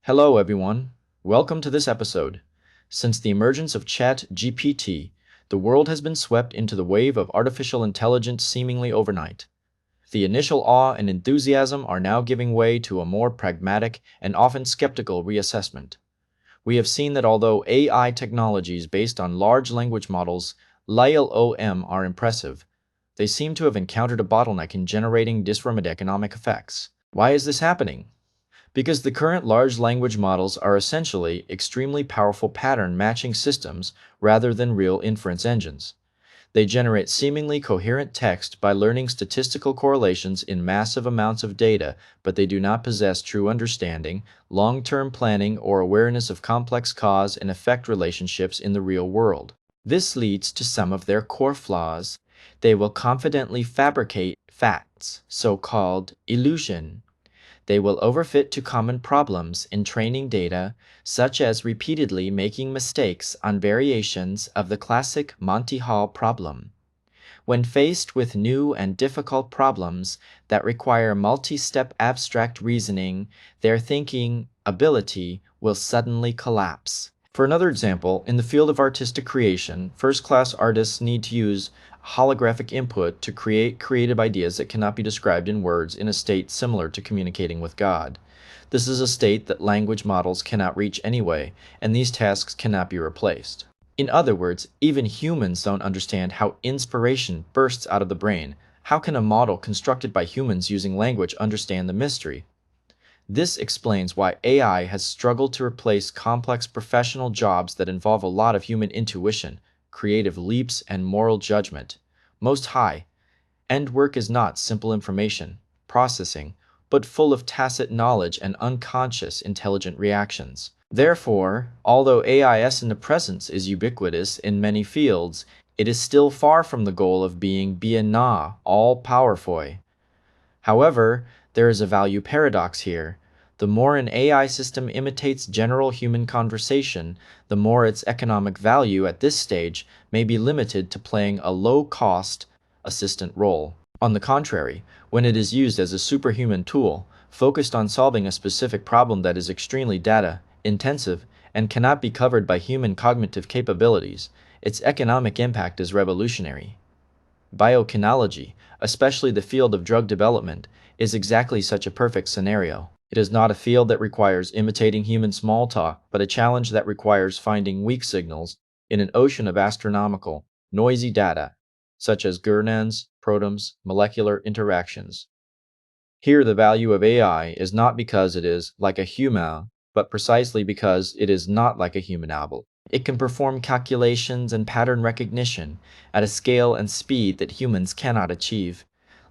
Hello, everyone. Welcome to this episode. Since the emergence of ChatGPT, the world has been swept into the wave of artificial intelligence seemingly overnight. The initial awe and enthusiasm are now giving way to a more pragmatic and often skeptical reassessment. We have seen that although AI technologies based on large language models, LLM, are impressive, they seem to have encountered a bottleneck in generating disparate economic effects. Why is this happening? Because the current large language models are essentially extremely powerful pattern matching systems rather than real inference engines. They generate seemingly coherent text by learning statistical correlations in massive amounts of data, but they do not possess true understanding, long-term planning, or awareness of complex cause and effect relationships in the real world. This leads to some of their core flaws. They will confidently fabricate facts, so-called illusion. They will overfit to common problems in training data, such as repeatedly making mistakes on variations of the classic Monty Hall problem. When faced with new and difficult problems that require multi-step abstract reasoning, their thinking ability will suddenly collapse. For another example, in the field of artistic creation, first-class artists need to use holographic input to create creative ideas that cannot be described in words in a state similar to communicating with God. This is a state that language models cannot reach anyway, and these tasks cannot be replaced. In other words, even humans don't understand how inspiration bursts out of the brain. How can a model constructed by humans using language understand the mystery? This explains why AI has struggled to replace complex professional jobs that involve a lot of human intuition, creative leaps, and moral judgment. Most high-end work is not simple information processing, but full of tacit knowledge and unconscious intelligent reactions. Therefore, although AI's presence is ubiquitous in many fields, it is still far from the goal of being bien all-powerful. However, there is a value paradox here. The more an AI system imitates general human conversation, the more its economic value at this stage may be limited to playing a low-cost assistant role. On the contrary, when it is used as a superhuman tool, focused on solving a specific problem that is extremely data-intensive and cannot be covered by human cognitive capabilities, its economic impact is revolutionary. Biotechnology, especially the field of drug development, is exactly such a perfect scenario. It is not a field that requires imitating human small talk, but a challenge that requires finding weak signals in an ocean of astronomical, noisy data, such as gernans, protons, molecular interactions. Here, the value of AI is not because it is like a human, but precisely because it is not like a human able. It can perform calculations and pattern recognition at a scale and speed that humans cannot achieve.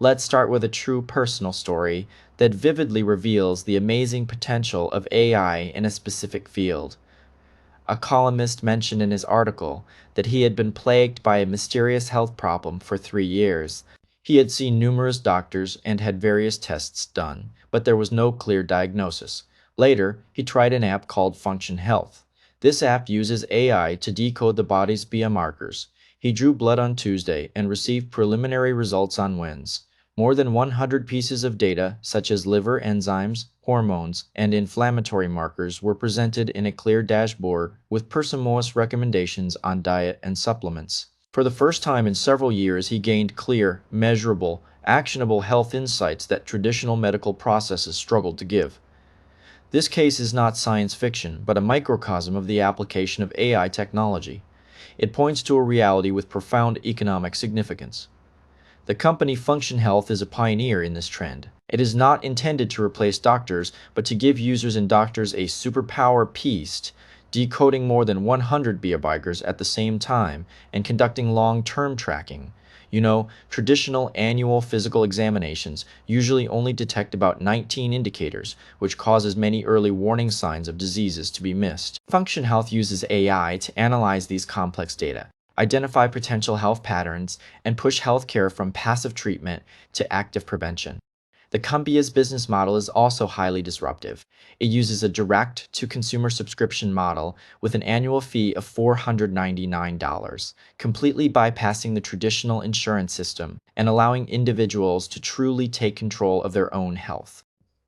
Let's start with a true personal story that vividly reveals the amazing potential of AI in a specific field. A columnist mentioned in his article that he had been plagued by a mysterious health problem for 3 years. He had seen numerous doctors and had various tests done, but there was no clear diagnosis. Later, he tried an app called Function Health. This app uses AI to decode the body's biomarkers. He drew blood on Tuesday and received preliminary results on Wednesday. More than 100 pieces of data, such as liver enzymes, hormones, and inflammatory markers, were presented in a clear dashboard with personalized recommendations on diet and supplements. For the first time in several years, he gained clear, measurable, actionable health insights that traditional medical processes struggled to give. This case is not science fiction, but a microcosm of the application of AI technology. It points to a reality with profound economic significance. The company Function Health is a pioneer in this trend. It is not intended to replace doctors, but to give users and doctors a superpower piece, decoding more than 100 biomarkers at the same time and conducting long-term tracking. Traditional annual physical examinations usually only detect about 19 indicators, which causes many early warning signs of diseases to be missed. Function Health uses AI to analyze these complex data, identify potential health patterns, and push healthcare from passive treatment to active prevention. The company's business model is also highly disruptive. It uses a direct-to-consumer subscription model with an annual fee of $499, completely bypassing the traditional insurance system and allowing individuals to truly take control of their own health.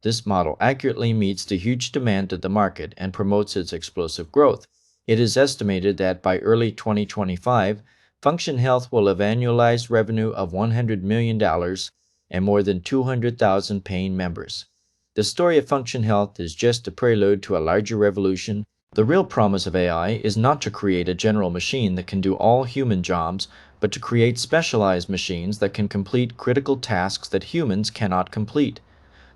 This model accurately meets the huge demand of the market and promotes its explosive growth. It is estimated that by early 2025, Function Health will have annualized revenue of $100 million and more than 200,000 paying members. The story of Function Health is just a prelude to a larger revolution. The real promise of AI is not to create a general machine that can do all human jobs, but to create specialized machines that can complete critical tasks that humans cannot complete.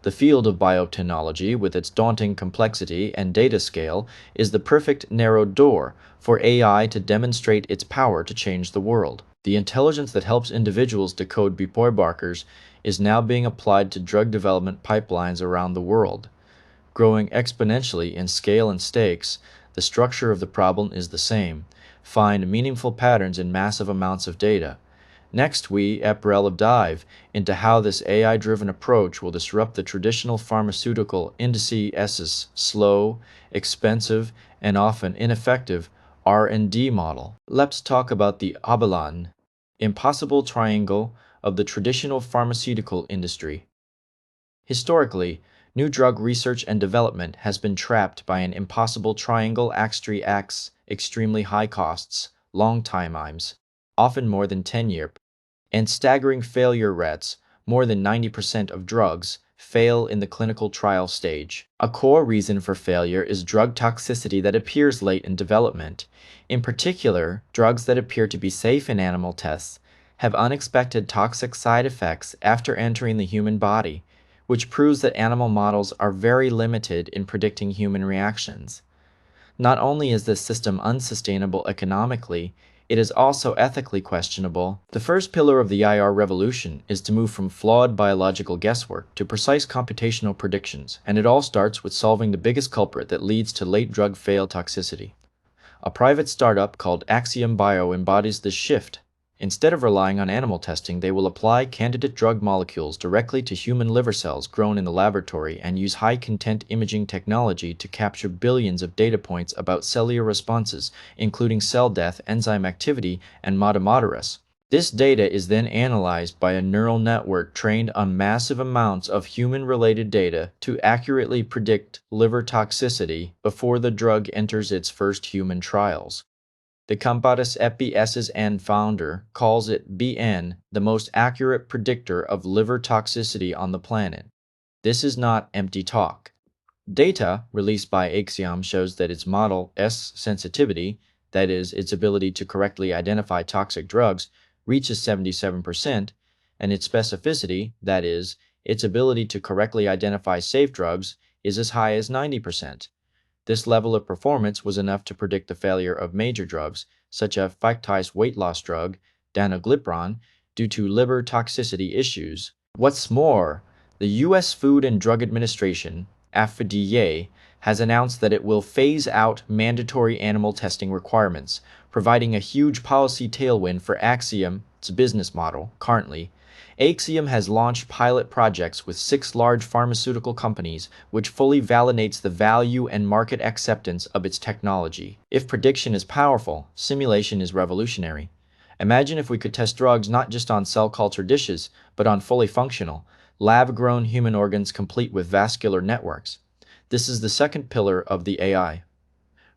The field of biotechnology, with its daunting complexity and data scale, is the perfect narrow door for AI to demonstrate its power to change the world. The intelligence that helps individuals decode biomarkers is now being applied to drug development pipelines around the world. Growing exponentially in scale and stakes, the structure of the problem is the same: find meaningful patterns in massive amounts of data. Next, we dive into how this AI-driven approach will disrupt the traditional pharmaceutical indices' slow, expensive, and often ineffective R&D model. Let's talk about the impossible triangle of the traditional pharmaceutical industry. Historically, new drug research and development has been trapped by an impossible triangle axis, extremely high costs, long timelines, often more than 10 years, and staggering failure rates. More than 90% of drugs fail in the clinical trial stage. A core reason for failure is drug toxicity that appears late in development. In particular, drugs that appear to be safe in animal tests have unexpected toxic side effects after entering the human body, which proves that animal models are very limited in predicting human reactions. Not only is this system unsustainable economically, it is also ethically questionable. The first pillar of the IR revolution is to move from flawed biological guesswork to precise computational predictions, and it all starts with solving the biggest culprit that leads to late drug fail toxicity. A private startup called Axiom Bio embodies this shift. Instead of relying on animal testing, they will apply candidate drug molecules directly to human liver cells grown in the laboratory and use high-content imaging technology to capture billions of data points about cellular responses, including cell death, enzyme activity, and monomeres. This data is then analyzed by a neural network trained on massive amounts of human-related data to accurately predict liver toxicity before the drug enters its first human trials. The Compass EPSN founder calls it BN, the most accurate predictor of liver toxicity on the planet. This is not empty talk. Data released by Axiom shows that its model's sensitivity, that is, its ability to correctly identify toxic drugs, reaches 77%, and its specificity, that is, its ability to correctly identify safe drugs, is as high as 90%. This level of performance was enough to predict the failure of major drugs, such as Pfizer's weight loss drug, danuglipron, due to liver toxicity issues. What's more, the U.S. Food and Drug Administration, FDA, has announced that it will phase out mandatory animal testing requirements, providing a huge policy tailwind for Axiom's business model. Currently, Axiom has launched pilot projects with 6 large pharmaceutical companies, which fully validates the value and market acceptance of its technology. If prediction is powerful, simulation is revolutionary. Imagine if we could test drugs not just on cell culture dishes, but on fully functional, lab-grown human organs complete with vascular networks. This is the second pillar of the AI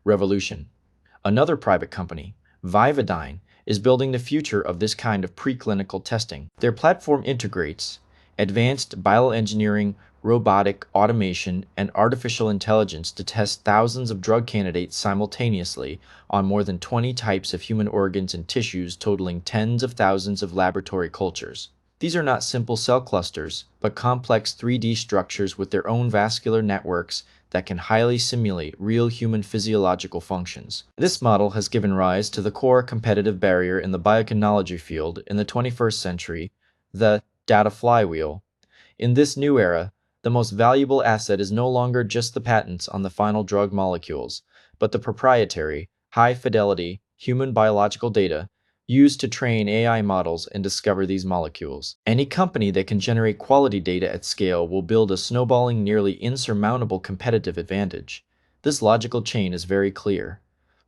revolution. Another private company, Vivadyne, is building the future of this kind of preclinical testing. Their platform integrates advanced bioengineering, robotic automation, and artificial intelligence to test thousands of drug candidates simultaneously on more than 20 types of human organs and tissues, totaling tens of thousands of laboratory cultures. These are not simple cell clusters, but complex 3D structures with their own vascular networks that can highly simulate real human physiological functions. This model has given rise to the core competitive barrier in the biotechnology field in the 21st century, the data flywheel. In this new era, the most valuable asset is no longer just the patents on the final drug molecules, but the proprietary, high-fidelity, human biological data used to train AI models and discover these molecules. Any company that can generate quality data at scale will build a snowballing, nearly insurmountable competitive advantage. This logical chain is very clear.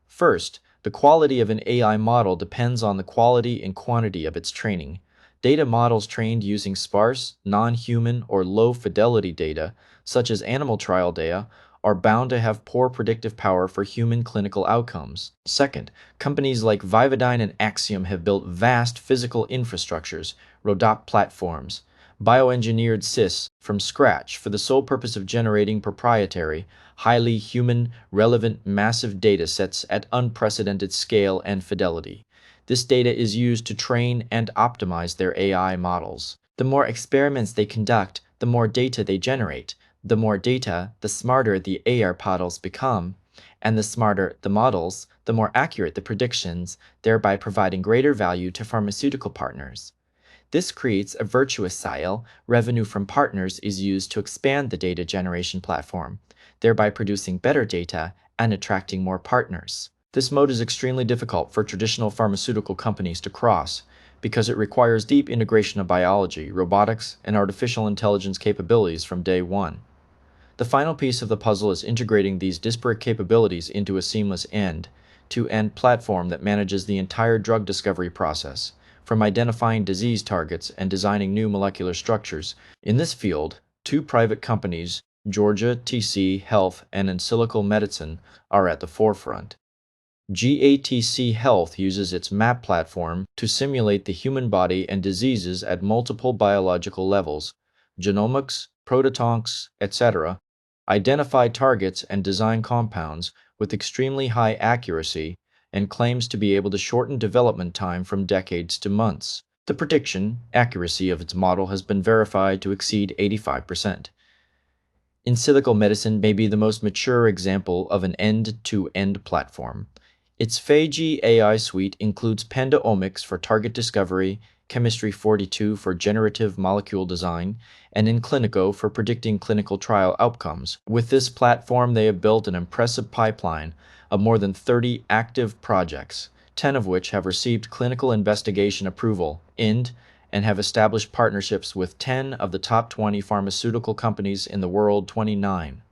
First, the quality of an AI model depends on the quality and quantity of its training. Data models trained using sparse, non-human, or low-fidelity data, such as animal trial data, are bound to have poor predictive power for human clinical outcomes. Second, companies like Vivadyne and Axiom have built vast physical infrastructures, Rodop platforms, bioengineered cysts from scratch for the sole purpose of generating proprietary, highly human, relevant, massive data sets at unprecedented scale and fidelity. This data is used to train and optimize their AI models. The more experiments they conduct, the more data they generate. The more data, the smarter the AI models become, and the smarter the models, the more accurate the predictions, thereby providing greater value to pharmaceutical partners. This creates a virtuous cycle. Revenue from partners is used to expand the data generation platform, thereby producing better data and attracting more partners. This mode is extremely difficult for traditional pharmaceutical companies to cross because it requires deep integration of biology, robotics, and artificial intelligence capabilities from day one. The final piece of the puzzle is integrating these disparate capabilities into a seamless end-to-end platform that manages the entire drug discovery process, from identifying disease targets and designing new molecular structures. In this field, two private companies, Georgia TC Health and Insilico Medicine, are at the forefront. GATC Health uses its MAP platform to simulate the human body and diseases at multiple biological levels, genomics, prototoncs, etc., identify targets and design compounds with extremely high accuracy, and claims to be able to shorten development time from decades to months. The prediction accuracy of its model has been verified to exceed 85%. Insilico Medicine may be the most mature example of an end-to-end platform. Its Phage AI suite includes PandaOmics for target discovery, Chemistry 42 for generative molecule design, and InClinico for predicting clinical trial outcomes. With this platform, they have built an impressive pipeline of more than 30 active projects, 10 of which have received clinical investigation approval, IND, and have established partnerships with 10 of the top 20 pharmaceutical companies in the world. 29.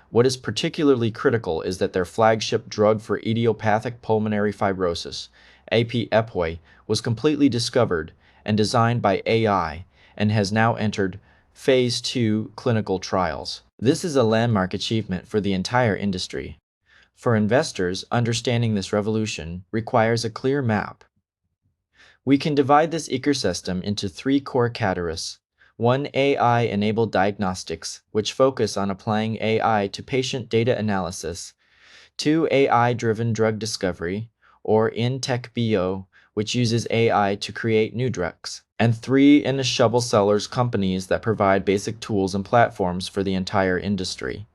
What is particularly critical is that their flagship drug for idiopathic pulmonary fibrosis, AP-EPWE, was completely discovered and designed by AI and has now entered Phase 2 clinical trials. This is a landmark achievement for the entire industry. For investors, understanding this revolution requires a clear map. We can divide this ecosystem into three core categories. One, AI-enabled diagnostics, which focus on applying AI to patient data analysis. Two, AI-driven drug discovery, or in-tech bio, which uses AI to create new drugs. And three, in the shovel sellers companies that provide basic tools and platforms for the entire industry.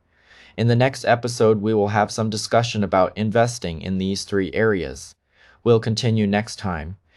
In the next episode, we will have some discussion about investing in these three areas. We'll continue next time.